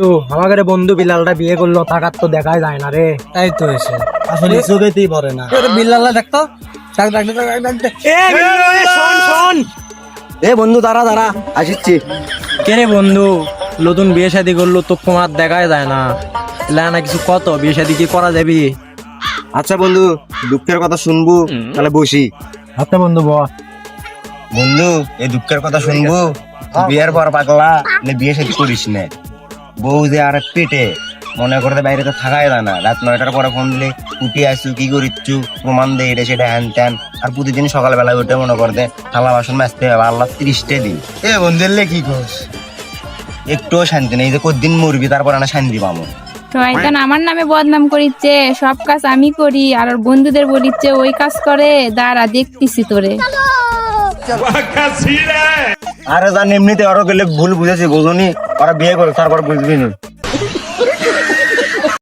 ও আমাদের বন্ধু বিলালটা বিয়ে করলো, টাকার তো দেখাই যায় না রে। তাই তো এসে আসলে চোখেতেই পড়ে না। বিল্লাল্লাহ দেখতো, ডাক ডাক ডাক ডাক ডাক। শোন এ বন্ধু দাঁড়া দাঁড়া, আসিচ্ছি। কে রে বন্ধু, নতুন বিয়ে শাদী করলো তো তোমার দেখাই যায় না, না কিছু কত বিয়ে শাদী কি করা যাবে? আচ্ছা বন্ধু, দুঃখের কথা শুনবো, তাহলে বসি। আচ্ছা বন্ধু বল। বন্ধু এই দুঃখের কথা শুনবো, বিয়ের পর পাগলা বিয়ে শাদী করিস না। বউ যে আর পেটে, মনে করতে বাইরে তো থাকাই যায় না। রাত 9টার পরে ফোন দিলে উঠে আসু, কি করিচ্ছু, প্রমাণ দে, এটা সেটা হ্যান ত্যান। আর প্রতিদিন সকালবেলা উঠে মনে করতে থালা বাসন মাজতে হবে। আল্লাহ 30টে দিন এ বন্ধুলে কি কস, একটুও শান্তি নেই। যে কদিন মরবি তারপর না শান্তি পাবো। শয়তান আমার নামে বদনাম করিচ্ছে, সব কাজ আমি করি আর ওর বন্ধুদের বলিচ্ছে ওই কাজ করে। দাঁড়া দেখতেছি তোরে। আরে জান এমনিতে ওরা গেলে ভুল বুঝেছি, বোঝনি, ওরা বিয়ে করে তারপর বুঝবি না।